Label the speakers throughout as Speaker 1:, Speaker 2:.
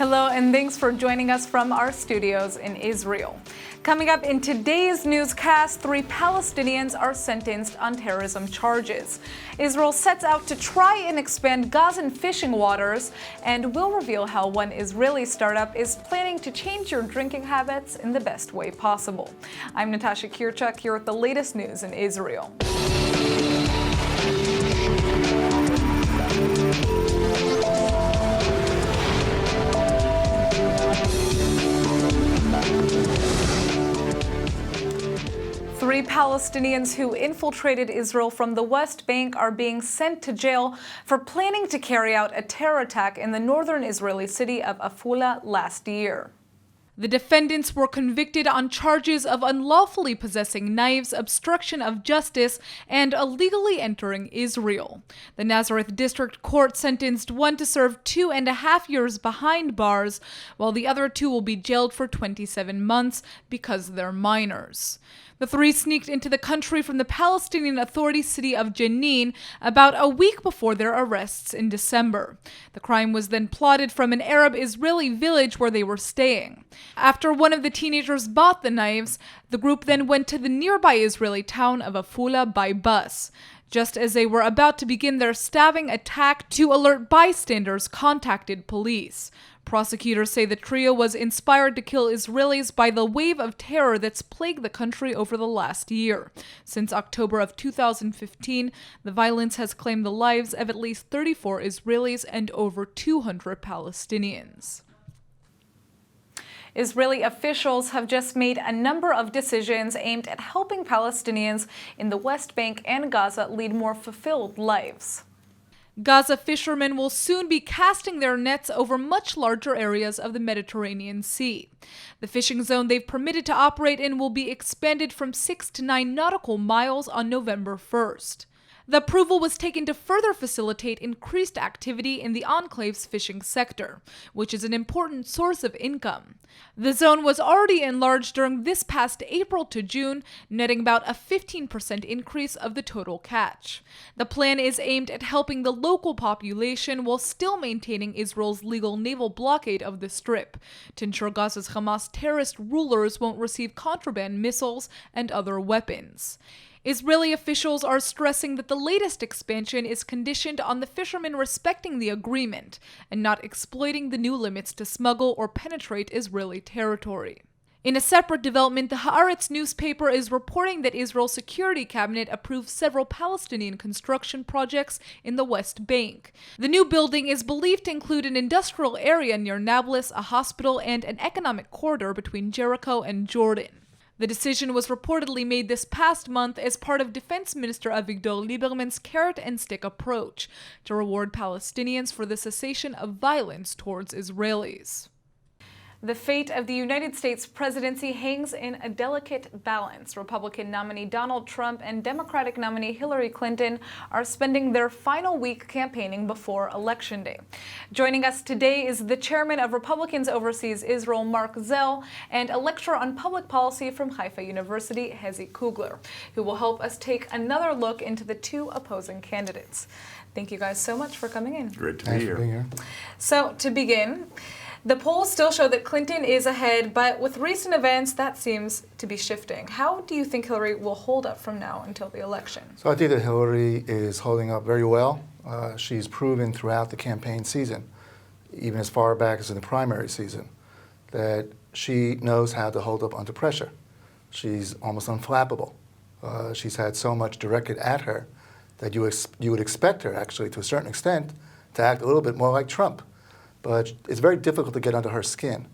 Speaker 1: Hello, and thanks for joining us from our studios in Israel. Coming up in today's newscast, 3 Palestinians are sentenced on terrorism charges. Israel sets out to try and expand Gazan fishing waters, and we'll reveal how one Israeli startup is planning to change your drinking habits in the best way possible. I'm Natasha Kirchuk here with the latest news in Israel. Three Palestinians who infiltrated Israel from the West Bank are being sent to jail for planning to carry out a terror attack in the northern Israeli city of Afula last year. The defendants were convicted on charges of unlawfully possessing knives, obstruction of justice, and illegally entering Israel. The Nazareth District Court sentenced one to serve 2.5 years behind bars, while the other 2 will be jailed for 27 months because they're minors. The 3 sneaked into the country from the Palestinian Authority city of Jenin about a week before their arrests in December. The crime was then plotted from an Arab-Israeli village where they were staying. After one of the teenagers bought the knives, the group then went to the nearby Israeli town of Afula by bus. Just as they were about to begin their stabbing attack, 2 alert bystanders contacted police. Prosecutors say the trio was inspired to kill Israelis by the wave of terror that's plagued the country over the last year. Since October of 2015, the violence has claimed the lives of at least 34 Israelis and over 200 Palestinians. Israeli officials have just made a number of decisions aimed at helping Palestinians in the West Bank and Gaza lead more fulfilled lives. Gaza fishermen will soon be casting their nets over much larger areas of the Mediterranean Sea. The fishing zone they've permitted to operate in will be expanded from 6 to 9 nautical miles on November 1st. The approval was taken to further facilitate increased activity in the enclave's fishing sector, which is an important source of income. The zone was already enlarged during this past April to June, netting about a 15% increase of the total catch. The plan is aimed at helping the local population while still maintaining Israel's legal naval blockade of the Strip, to ensure Gaza's Hamas terrorist rulers won't receive contraband missiles and other weapons. Israeli officials are stressing that the latest expansion is conditioned on the fishermen respecting the agreement and not exploiting the new limits to smuggle or penetrate Israeli territory. In a separate development, the Haaretz newspaper is reporting that Israel's security cabinet approved several Palestinian construction projects in the West Bank. The new building is believed to include an industrial area near Nablus, a hospital, and an economic corridor between Jericho and Jordan. The decision was reportedly made this past month as part of Defense Minister Avigdor Lieberman's carrot-and-stick approach to reward Palestinians for the cessation of violence towards Israelis. The fate of the United States presidency hangs in a delicate balance. Republican nominee Donald Trump and Democratic nominee Hillary Clinton are spending their final week campaigning before Election Day. Joining us today is the chairman of Republicans Overseas Israel, Mark Zell, and a lecturer on public policy from Haifa University, Hezi Kugler, who will help us take another look into the 2 opposing candidates. Thank you guys so much for coming in.
Speaker 2: Great to be here.
Speaker 1: So, to begin, the polls still show that Clinton is ahead, but with recent events, that seems to be shifting. How do you think Hillary will hold up from now until the election?
Speaker 3: So I think that Hillary is holding up very well. She's proven throughout the campaign season, even as far back as in the primary season, that she knows how to hold up under pressure. She's almost unflappable. She's had so much directed at her that you would expect her, actually, to a certain extent, to act a little bit more like Trump. But it's very difficult to get under her skin.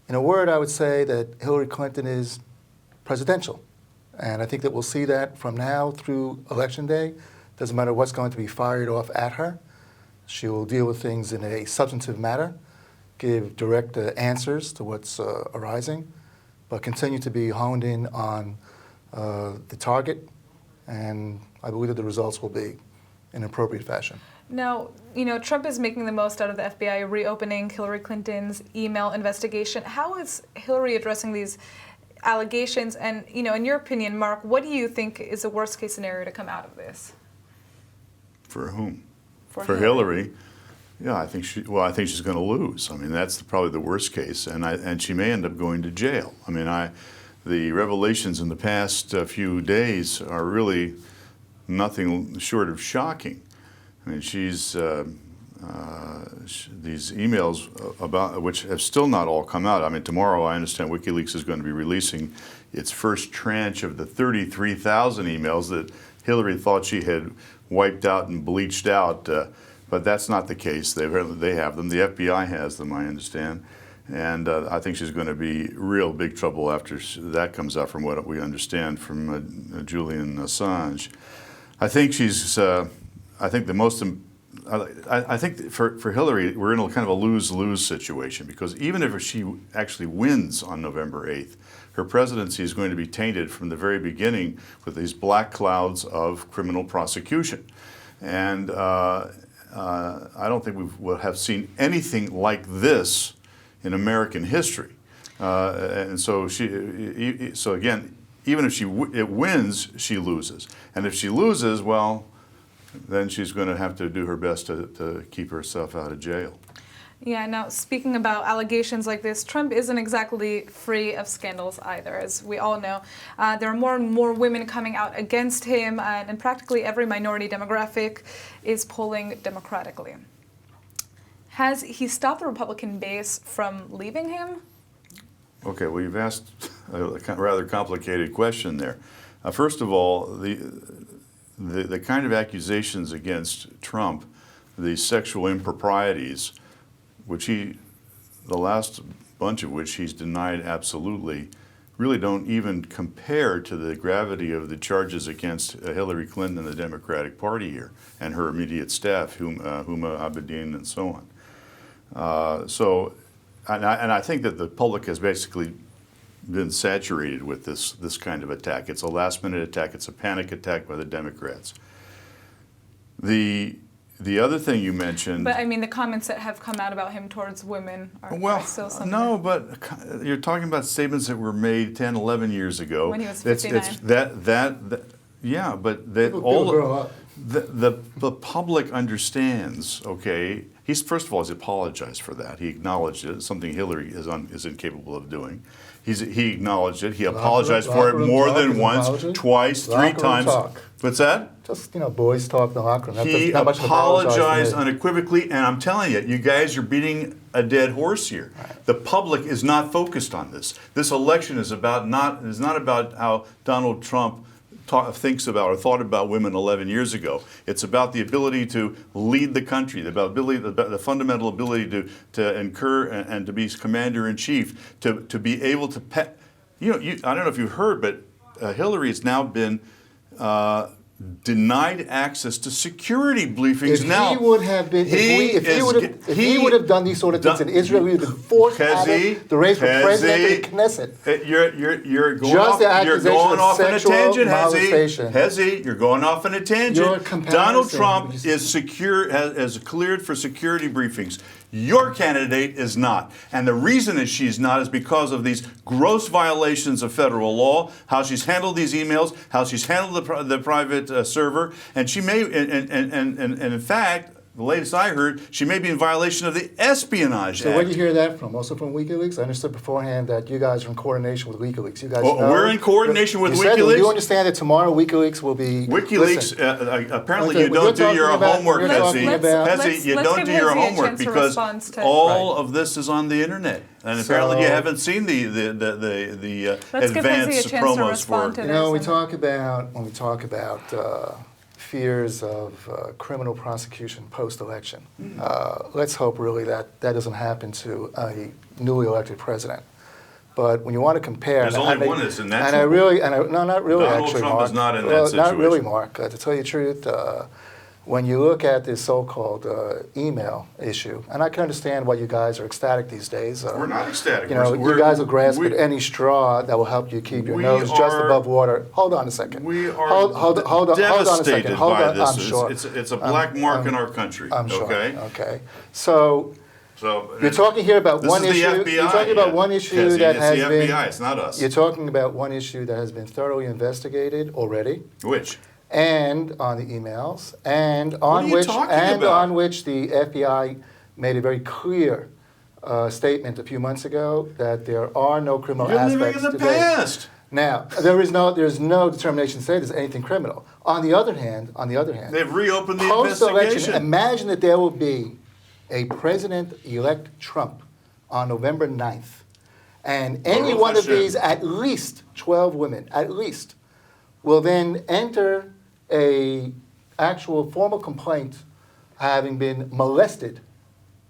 Speaker 3: In a word, I would say that Hillary Clinton is presidential. And I think that we'll see that from now through Election Day. Doesn't matter what's going to be fired off at her. She will deal with things in a substantive manner, give direct answers to what's arising, but continue to be honed in on the target. And I believe that the results will be in appropriate fashion.
Speaker 1: Now, Trump is making the most out of the FBI reopening Hillary Clinton's email investigation. How is Hillary addressing these allegations? And, in your opinion, Mark, what do you think is the worst case scenario to come out of this?
Speaker 2: For whom?
Speaker 1: For
Speaker 2: Hillary. Yeah, I think she's going to lose. I mean, that's probably the worst case, and she may end up going to jail. I mean, the revelations in the past few days are really nothing short of shocking. I mean, these emails about which have still not all come out. I mean, tomorrow I understand WikiLeaks is going to be releasing its first tranche of the 33,000 emails that Hillary thought she had wiped out and bleached out. But that's not the case. They have them. The FBI has them, I understand. And I think she's going to be real big trouble after that comes out, from what we understand from Julian Assange. I think I think for Hillary, we're in a kind of a lose-lose situation, because even if she actually wins on November 8th, her presidency is going to be tainted from the very beginning with these black clouds of criminal prosecution. And I don't think we will have seen anything like this in American history. And so so again, even if it wins, she loses. And if she loses, well, then she's going to have to do her best to keep herself out of jail.
Speaker 1: Yeah, now speaking about allegations like this, Trump isn't exactly free of scandals either, as we all know. There are more and more women coming out against him, and practically every minority demographic is polling democratically. Has he stopped the Republican base from leaving him?
Speaker 2: Okay, well, you've asked a rather complicated question there. First of all, the kind of accusations against Trump, the sexual improprieties, which the last bunch of which he's denied absolutely, really don't even compare to the gravity of the charges against Hillary Clinton and the Democratic Party here, and her immediate staff, Huma Abedin and so on. And I think that the public has basically been saturated with this kind of attack. It's a last-minute attack. It's a panic attack by the Democrats. The other thing you mentioned...
Speaker 1: But I mean, the comments that have come out about him towards women are still something.
Speaker 2: No, but you're talking about statements that were made 10, 11 years ago.
Speaker 1: When he was 59.
Speaker 2: Yeah, but the public understands, okay? First of all, he's apologized for that. He acknowledged it, something Hillary is incapable of doing. He acknowledged it. He apologized for it more than once, twice, three times. What's that?
Speaker 3: Just, boys talk in the locker room.
Speaker 2: He apologized unequivocally, and I'm telling you, you guys are beating a dead horse here. Right. The public is not focused on this. This election is not about how Donald Trump thinks about or thought about women 11 years ago. It's about the ability to lead the country, the fundamental ability to incur and to be commander-in-chief, to be able to I don't know if you've heard, but Hillary has now been denied access to security briefings.
Speaker 3: If he would have done these sort of things in Israel, we would have forced out of the race for president in the Knesset.
Speaker 2: You're going off on a tangent, Hezi. You're going off on a tangent. Donald Trump has cleared for security briefings. Your candidate is not. And the reason she's not is because of these gross violations of federal law, how she's handled these emails, how she's handled the private server, and she may, and in fact, the latest I heard, she may be in violation of the Espionage Act.
Speaker 3: So where did you hear that from? Also from WikiLeaks? I understood beforehand that you guys are in coordination with WikiLeaks. You guys know.
Speaker 2: We're in coordination with WikiLeaks.
Speaker 3: You understand that tomorrow WikiLeaks will be...
Speaker 2: WikiLeaks, apparently you don't do your homework, Hezi. You don't do your homework because all of this is on the internet. And apparently you haven't seen the advanced promos for it.
Speaker 3: When we talk about fears of criminal prosecution post-election. Let's hope really that doesn't happen to a newly elected president. But when you want to compare,
Speaker 2: there's only one that's in that.
Speaker 3: No, not really.
Speaker 2: Donald
Speaker 3: Trump
Speaker 2: Mark. Is not in that situation.
Speaker 3: Not really, Mark. To tell you the truth, when you look at this so-called email issue, and I can understand why you guys are ecstatic these days.
Speaker 2: We're not ecstatic.
Speaker 3: You guys will grasp at any straw that will help you keep your nose just above water. Hold on a second.
Speaker 2: We are devastated by this. I'm sure. It's a black mark in our country.
Speaker 3: I'm sure.
Speaker 2: Okay.
Speaker 3: So you're talking here about one issue.
Speaker 2: FBI,
Speaker 3: you're talking about one issue that has been.
Speaker 2: It's the FBI. It's not us.
Speaker 3: You're talking about one issue that has been thoroughly investigated already.
Speaker 2: Which?
Speaker 3: and on the emails, and
Speaker 2: What are you talking about?
Speaker 3: on which the FBI made a very clear statement a few months ago that there are no criminal
Speaker 2: You're
Speaker 3: aspects
Speaker 2: living in the
Speaker 3: today.
Speaker 2: past.
Speaker 3: Now, there's no determination to say there's anything criminal. On the other hand,
Speaker 2: They've reopened the
Speaker 3: post-election,
Speaker 2: investigation.
Speaker 3: imagine that there will be a President-elect Trump on November 9th, and any
Speaker 2: Baruch
Speaker 3: one of
Speaker 2: Hashem.
Speaker 3: these, at least 12 women, at least, will then enter a actual formal complaint having been molested.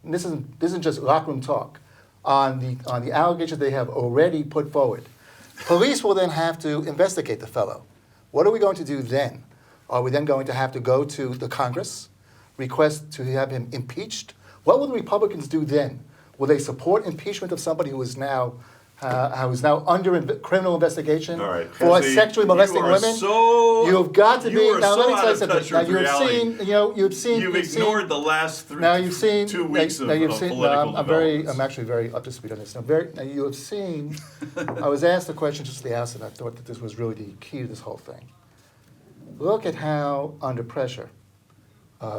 Speaker 3: And this isn't just locker room talk on the allegations they have already put forward. Police will then have to investigate the fellow. What are we going to do then? Are we then going to have to go to the Congress, request to have him impeached? What will the Republicans do then? Will they support impeachment of somebody who is now under criminal investigation
Speaker 2: All right,
Speaker 3: for
Speaker 2: Hezi,
Speaker 3: sexually molesting
Speaker 2: you are
Speaker 3: women?
Speaker 2: so-
Speaker 3: You've got to be.
Speaker 2: you are
Speaker 3: Now
Speaker 2: so
Speaker 3: let me
Speaker 2: out
Speaker 3: tell you
Speaker 2: of
Speaker 3: something.
Speaker 2: touch
Speaker 3: Now
Speaker 2: with
Speaker 3: you've
Speaker 2: reality.
Speaker 3: seen.
Speaker 2: You've ignored the last 2 weeks of political
Speaker 3: I'm actually very up to speed on this. Now you have seen. I was asked the question just at the outset. I thought that this was really the key to this whole thing. Look at how under pressure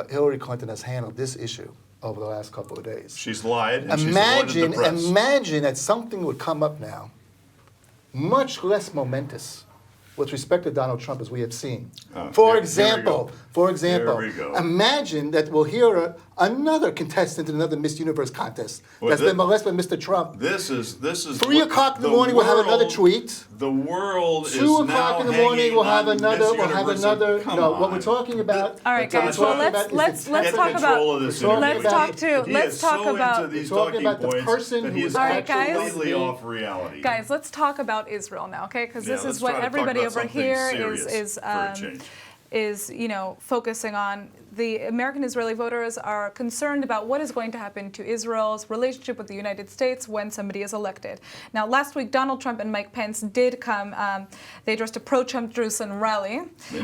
Speaker 3: Hillary Clinton has handled this issue over the last couple of days.
Speaker 2: She's lied and she's avoided the press.
Speaker 3: Imagine that something would come up now, much less momentous, with respect to Donald Trump as we have seen. For example,
Speaker 2: There we go.
Speaker 3: imagine that we'll hear another contestant in another Miss Universe contest that's been molested by Mr. Trump.
Speaker 2: This is
Speaker 3: 3 o'clock in the morning, we'll have another tweet.
Speaker 2: The world is
Speaker 3: 2
Speaker 2: now
Speaker 3: o'clock in the morning,
Speaker 2: hanging
Speaker 3: we'll have
Speaker 2: on
Speaker 3: another.
Speaker 2: Miss
Speaker 3: We'll have
Speaker 2: Universe.
Speaker 3: another.
Speaker 2: Come
Speaker 3: No, what
Speaker 2: on.
Speaker 3: we're talking about.
Speaker 1: All right,
Speaker 3: what we're
Speaker 1: guys. Well,
Speaker 3: talking about
Speaker 1: let's
Speaker 3: is
Speaker 1: talk
Speaker 2: Get
Speaker 1: about.
Speaker 2: control of this
Speaker 3: Let's
Speaker 2: interview.
Speaker 3: talk
Speaker 1: to-
Speaker 2: He
Speaker 1: let's
Speaker 2: is
Speaker 1: talk
Speaker 2: so
Speaker 1: about-
Speaker 2: into these
Speaker 3: We're talking
Speaker 2: talking
Speaker 3: about the
Speaker 2: points
Speaker 3: person
Speaker 2: that
Speaker 3: who
Speaker 2: he
Speaker 3: is
Speaker 2: is
Speaker 1: All right, guys.
Speaker 2: completely off reality.
Speaker 1: Guys, let's talk about Israel now, okay? Because
Speaker 2: Yeah,
Speaker 1: this
Speaker 2: let's
Speaker 1: is what
Speaker 2: try to talk
Speaker 1: everybody
Speaker 2: about
Speaker 1: over
Speaker 2: something
Speaker 1: here
Speaker 2: serious for a change.
Speaker 1: is focusing on. The American Israeli voters are concerned about what is going to happen to Israel's relationship with the United States when somebody is elected. Now, last week, Donald Trump and Mike Pence did come. They addressed a pro-Trump Jerusalem rally.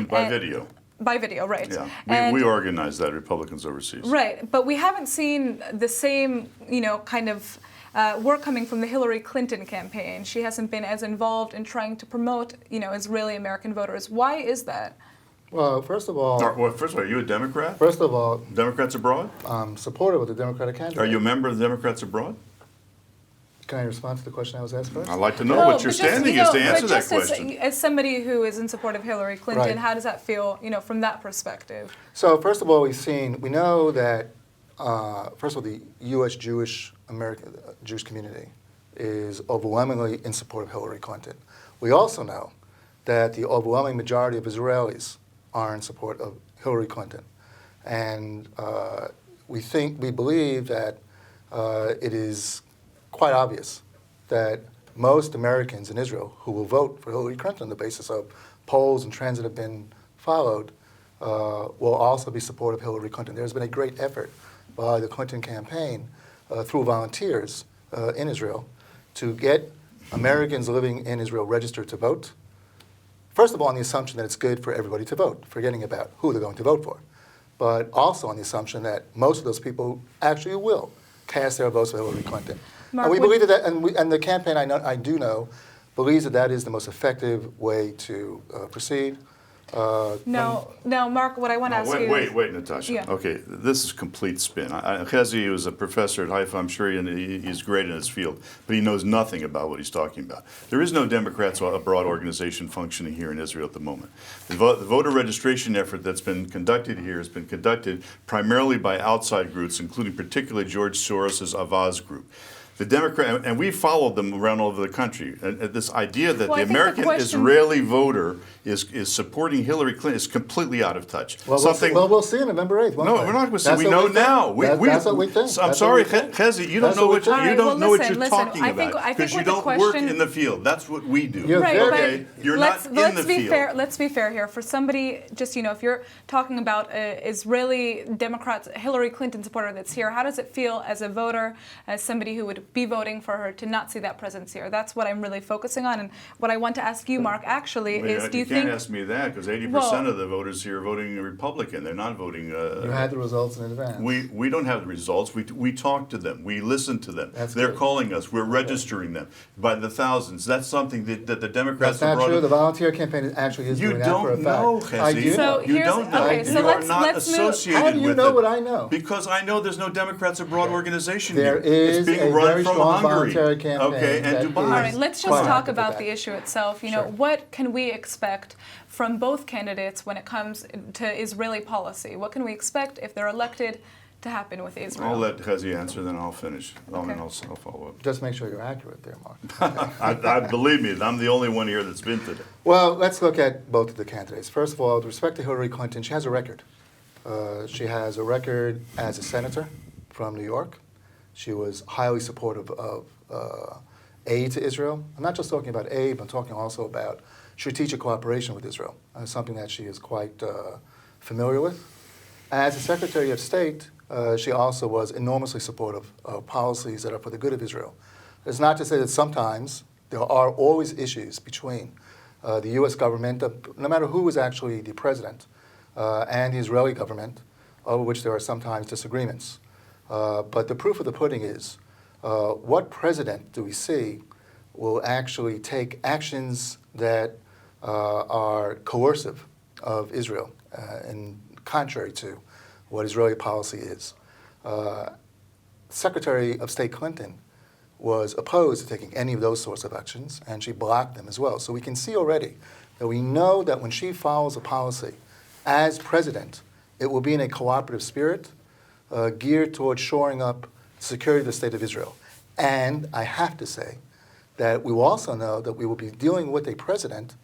Speaker 2: By video.
Speaker 1: By video, right.
Speaker 2: Yeah,
Speaker 1: And-
Speaker 2: we organized that, Republicans overseas.
Speaker 1: Right, but we haven't seen the same, kind of work coming from the Hillary Clinton campaign. She hasn't been as involved in trying to promote, Israeli American voters. Why is that?
Speaker 3: Well, first of all,
Speaker 2: Well, first of all, are you a Democrat? Democrats abroad?
Speaker 3: I'm supportive of the Democratic candidate.
Speaker 2: Are you a member of the Democrats abroad?
Speaker 3: Can I respond to the question I was asked first?
Speaker 2: I'd like to know
Speaker 1: No,
Speaker 2: what your
Speaker 1: but just,
Speaker 2: standing is to answer
Speaker 1: but
Speaker 2: that
Speaker 1: just
Speaker 2: question.
Speaker 1: As somebody who is in support of Hillary Clinton,
Speaker 3: Right.
Speaker 1: how does that feel, from that perspective?
Speaker 3: So first of all, we know that first of all, the U.S. Jewish community is overwhelmingly in support of Hillary Clinton. We also know that the overwhelming majority of Israelis are in support of Hillary Clinton, and we believe that it is quite obvious that most Americans in Israel who will vote for Hillary Clinton on the basis of polls and trends that have been followed will also be supportive of Hillary Clinton. There's been a great effort by the Clinton campaign through volunteers in Israel to get Americans living in Israel registered to vote. First of all, on the assumption that it's good for everybody to vote, forgetting about who they're going to vote for, but also on the assumption that most of those people actually will cast their votes for Hillary Clinton.
Speaker 1: Mark,
Speaker 3: And we believe that, and the campaign I do know believes that is the most effective way to proceed.
Speaker 1: No, Mark, what I want to ask you is...
Speaker 2: Wait, Natasha.
Speaker 1: Yeah.
Speaker 2: Okay, this is complete spin. Hezi was a professor at Haifa, I'm sure he's great in his field, but he knows nothing about what he's talking about. There is no Democrats abroad organization functioning here in Israel at the moment. The voter registration effort that's been conducted here has been conducted primarily by outside groups, including particularly George Soros's Avaz group. The Democrat, and we followed them around all over the country. And this idea that the American Israeli voter is supporting Hillary Clinton is completely out of touch.
Speaker 3: Well, we'll see on November 8th.
Speaker 2: No, we're not going to see. We know now.
Speaker 3: That's what we think.
Speaker 2: I'm sorry, Hezi, you don't know what you're talking about because you don't work in the field. That's what we do.
Speaker 1: Right,
Speaker 2: you're not in the field.
Speaker 1: Let's be fair here. For somebody, just if you're talking about Israeli Democrats, Hillary Clinton supporter that's here, how does it feel as a voter, as somebody who would be voting for her, to not see that presence here. That's what I'm really focusing on. And what I want to ask you, Mark, actually, is do you think...
Speaker 2: You can't ask me that, because 80% of the voters here are voting Republican. They're not voting...
Speaker 3: You had the results in advance.
Speaker 2: We don't have the results. We talk to them. We listen to them. They're calling us. We're registering them by the thousands. That's something that the Democrats
Speaker 3: That's not true. The volunteer campaign actually is doing that for a fact.
Speaker 2: You don't know, Hezi.
Speaker 1: So
Speaker 2: you don't know.
Speaker 1: Okay, so
Speaker 2: you are not associated
Speaker 3: How do you
Speaker 2: with
Speaker 3: know
Speaker 2: it.
Speaker 3: what I know?
Speaker 2: Because I know there's no Democrats Abroad organization
Speaker 3: There
Speaker 2: here.
Speaker 3: is
Speaker 2: it's being
Speaker 3: a
Speaker 2: run
Speaker 3: very
Speaker 2: from
Speaker 3: strong
Speaker 2: Hungary,
Speaker 3: voluntary campaign.
Speaker 2: okay, and Dubai.
Speaker 1: All right, let's just talk about
Speaker 3: that.
Speaker 1: the issue itself. You know,
Speaker 3: Sure.
Speaker 1: what can we expect from both candidates when it comes to Israeli policy? What can we expect if they're elected to happen with Israel?
Speaker 2: I'll let Hezi answer, then I'll finish.
Speaker 1: Okay.
Speaker 2: I'll follow up.
Speaker 3: Just make sure you're accurate there, Mark.
Speaker 2: I believe me, I'm the only one here that's been today.
Speaker 3: Well, let's look at both of the candidates. First of all, with respect to Hillary Clinton, she has a record. She has a record as a senator from New York. She was highly supportive of aid to Israel. I'm not just talking about aid, but I'm talking also about strategic cooperation with Israel, something that she is quite familiar with. As a Secretary of State, she also was enormously supportive of policies that are for the good of Israel. It's not to say that sometimes there are always issues between the U.S. government, no matter who is actually the president, and the Israeli government, over which there are sometimes disagreements. But the proof of the pudding is, what president do we see will actually take actions that are coercive of Israel, and contrary to what Israeli policy is. Secretary of State Clinton was opposed to taking any of those sorts of actions, and she blocked them as well. So we can see already that we know that when she follows a policy as president, it will be in a cooperative spirit geared towards shoring up the security of the state of Israel. And I have to say that we will also know that we will be dealing with a president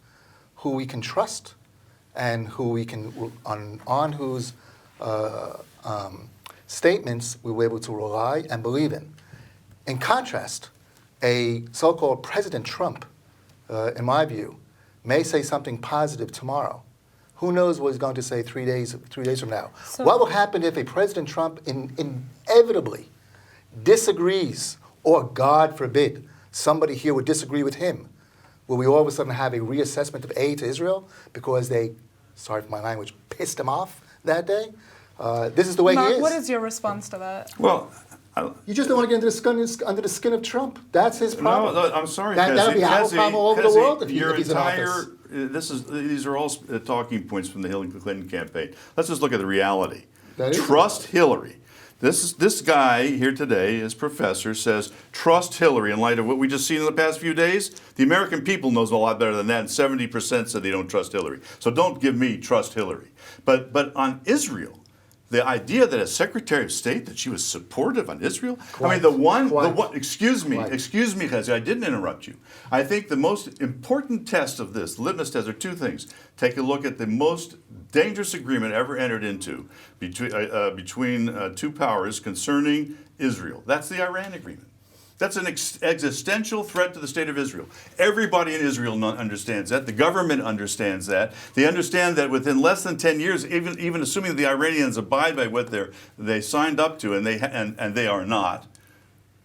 Speaker 3: who we can trust and who we can, on whose statements we were able to rely and believe in. In contrast, a so-called President Trump, in my view, may say something positive tomorrow. Who knows what he's going to say 3 days from now?
Speaker 1: So,
Speaker 3: what will happen if a President Trump inevitably disagrees, or God forbid, somebody here would disagree with him? Will we all of a sudden have a reassessment of aid to Israel because they, sorry for my language, pissed him off that day? This is the way
Speaker 1: Mark,
Speaker 3: he is.
Speaker 1: what is your response to that?
Speaker 2: Well,
Speaker 3: You just don't want to get under the skin of Trump. That's his problem.
Speaker 2: no, I'm sorry,
Speaker 3: That'll be our problem all over the world if he's in office.
Speaker 2: These are all talking points from the Hillary Clinton campaign. Let's just look at the reality.
Speaker 3: That is
Speaker 2: Trust Hillary. This guy here today, his professor, says trust Hillary in light of what we just seen in the past few days. The American people knows a lot better than that, and 70% said they don't trust Hillary. So don't give me trust Hillary. But on Israel, the idea that as Secretary of State that she was supportive on Israel, I mean the one, excuse me, Hezi, I didn't interrupt you. I think the most important test of this, litmus test, are two things. Take a look at the most dangerous agreement ever entered into between two powers concerning Israel. That's the Iran agreement. That's an existential threat to the state of Israel. Everybody in Israel understands that. The government understands that. They understand that within less than 10 years, even assuming the Iranians abide by what they signed up to, and they are not,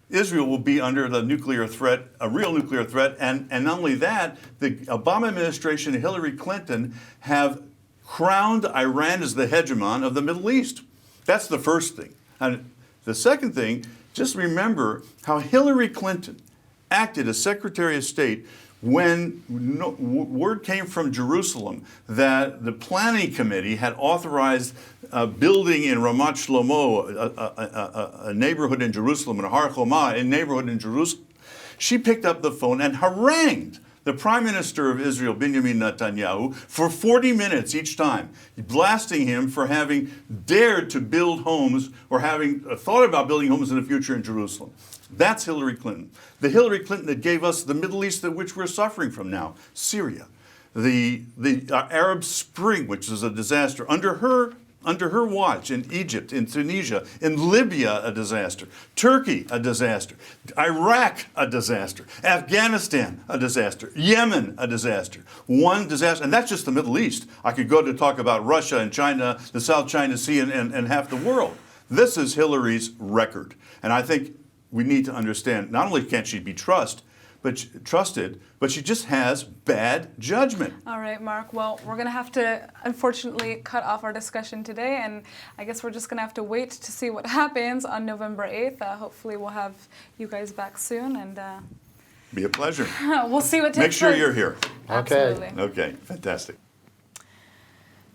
Speaker 2: Israel will be under the nuclear threat, a real nuclear threat. And not only that, the Obama administration and Hillary Clinton have crowned Iran as the hegemon of the Middle East. That's the first thing. And the second thing, just remember how Hillary Clinton acted as Secretary of State when word came from Jerusalem that the planning committee had authorized building in Ramat Shlomo, a neighborhood in Jerusalem, in Har Choma, a neighborhood in Jerusalem. She picked up the phone and harangued the Prime Minister of Israel, Benjamin Netanyahu, for 40 minutes each time, blasting him for having dared to build homes or having thought about building homes in the future in Jerusalem. That's Hillary Clinton. The Hillary Clinton that gave us the Middle East that which we're suffering from now, Syria. The Arab Spring, which is a disaster. Under her watch, in Egypt, in Tunisia, in Libya, a disaster. Turkey, a disaster. Iraq, a disaster. Afghanistan, a disaster. Yemen, a disaster. One disaster, and that's just the Middle East. I could go to talk about Russia and China, the South China Sea, and half the world. This is Hillary's record. And I think we need to understand, not only can't she be trusted, but she just has bad judgment.
Speaker 1: All right, Mark. Well, we're going to have to, unfortunately, cut off our discussion today, and I guess we're just going to have to wait to see what happens on November 8th. Hopefully we'll have you guys back soon, and
Speaker 2: Be a pleasure.
Speaker 1: we'll see what takes
Speaker 2: Make sure
Speaker 1: place.
Speaker 2: you're here.
Speaker 1: Absolutely.
Speaker 2: Okay, fantastic.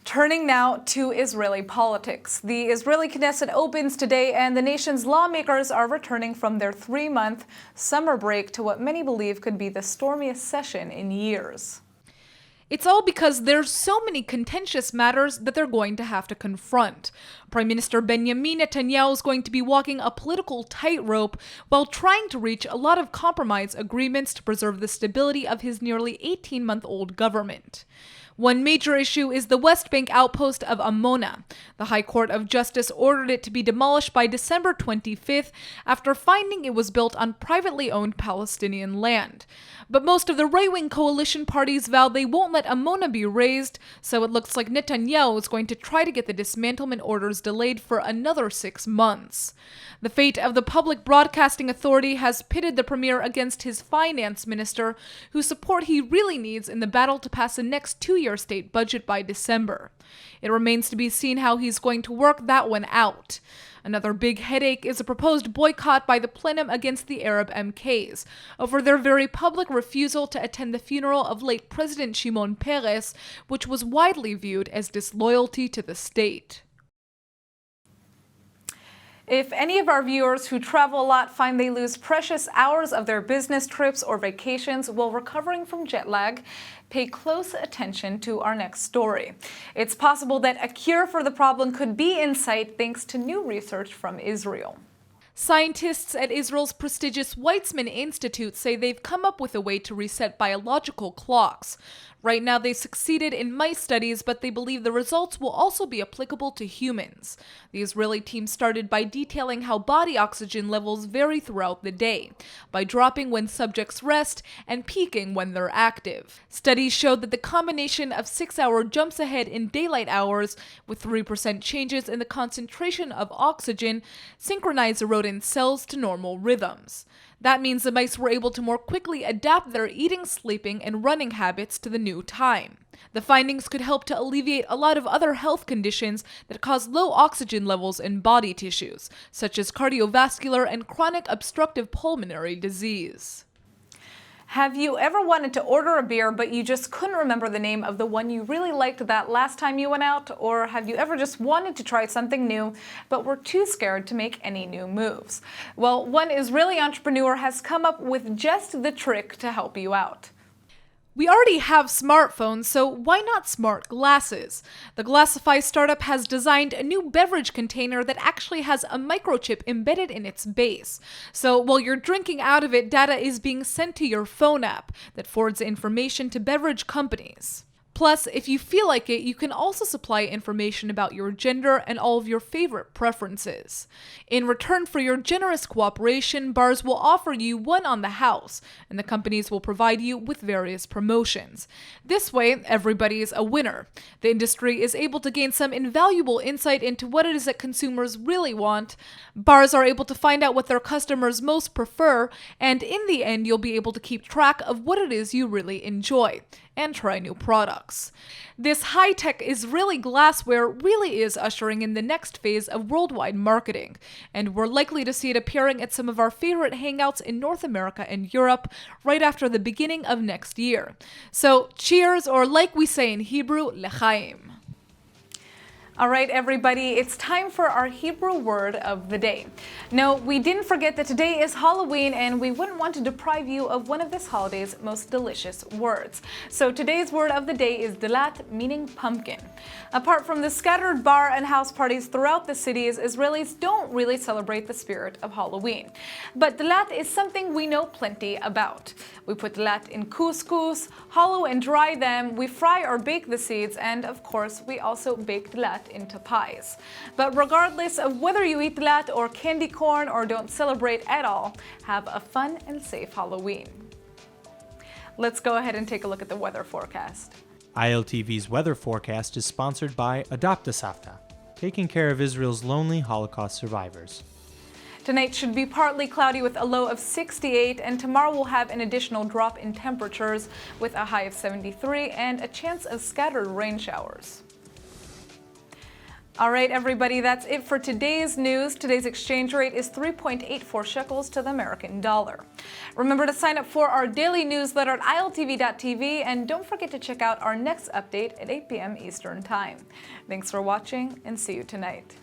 Speaker 1: Turning now to Israeli politics. The Israeli Knesset opens today, and the nation's lawmakers are returning from their 3-month summer break to what many believe could be the stormiest session in years. It's all because there's so many contentious matters that they're going to have to confront. Prime Minister Benjamin Netanyahu is going to be walking a political tightrope while trying to reach a lot of compromise agreements to preserve the stability of his nearly 18-month-old government. One major issue is the West Bank outpost of Ammona. The High Court of Justice ordered it to be demolished by December 25th after finding it was built on privately owned Palestinian land. But most of the right-wing coalition parties vow they won't let Ammona be razed, so it looks like Netanyahu is going to try to get the dismantlement orders delayed for another 6 months. The fate of the Public Broadcasting Authority has pitted the premier against his finance minister, whose support he really needs in the battle to pass the next 2-year state budget by December. It remains to be seen how he's going to work that one out. Another big headache is a proposed boycott by the plenum against the Arab MKs over their very public refusal to attend the funeral of late President Shimon Peres, which was widely viewed as disloyalty to the state. If any of our viewers who travel a lot find they lose precious hours of their business trips or vacations while recovering from jet lag, pay close attention to our next story. It's possible that a cure for the problem could be in sight thanks to new research from Israel. Scientists at Israel's prestigious Weizmann Institute say they've come up with a way to reset biological clocks. Right now, they succeeded in mice studies, but they believe the results will also be applicable to humans. The Israeli team started by detailing how body oxygen levels vary throughout the day, by dropping when subjects rest and peaking when they're active. Studies showed that the combination of 6-hour jumps ahead in daylight hours, with 3% changes in the concentration of oxygen, synchronized the rodent cells to normal rhythms. That means the mice were able to more quickly adapt their eating, sleeping, and running habits to the new time. The findings could help to alleviate a lot of other health conditions that cause low oxygen levels in body tissues, such as cardiovascular and chronic obstructive pulmonary disease. Have you ever wanted to order a beer but you just couldn't remember the name of the one you really liked that last time you went out? Or have you ever just wanted to try something new but were too scared to make any new moves? Well, one Israeli entrepreneur has come up with just the trick to help you out. We already have smartphones, so why not smart glasses? The Glassify startup has designed a new beverage container that actually has a microchip embedded in its base. So while you're drinking out of it, data is being sent to your phone app that forwards information to beverage companies. Plus, if you feel like it, you can also supply information about your gender and all of your favorite preferences. In return for your generous cooperation, bars will offer you one on the house, and the companies will provide you with various promotions. This way, everybody is a winner. The industry is able to gain some invaluable insight into what it is that consumers really want. Bars are able to find out what their customers most prefer, and in the end, you'll be able to keep track of what it is you really enjoy and try new products. This high-tech Israeli glassware really is ushering in the next phase of worldwide marketing, and we're likely to see it appearing at some of our favorite hangouts in North America and Europe right after the beginning of next year. So cheers, or like we say in Hebrew, l'chaim. All right, everybody, it's time for our Hebrew word of the day. No, we didn't forget that today is Halloween, and we wouldn't want to deprive you of one of this holiday's most delicious words. So today's word of the day is dalat, meaning pumpkin. Apart from the scattered bar and house parties throughout the cities, Israelis don't really celebrate the spirit of Halloween. But dalat is something we know plenty about. We put dalat in couscous, hollow and dry them, we fry or bake the seeds, and of course, we also bake dalat into pies. But regardless of whether you eat dalat or candy corn or don't celebrate at all, have a fun and safe Halloween. Let's go ahead and take a look at the weather forecast.
Speaker 4: ILTV's weather forecast is sponsored by Adopt a Savta, taking care of Israel's lonely Holocaust survivors.
Speaker 1: Tonight should be partly cloudy with a low of 68, and tomorrow we'll have an additional drop in temperatures with a high of 73 and a chance of scattered rain showers. All right, everybody, that's it for today's news. Today's exchange rate is 3.84 shekels to the American dollar. Remember to sign up for our daily newsletter at iltv.tv, and don't forget to check out our next update at 8 p.m. Eastern Time. Thanks for watching, and see you tonight.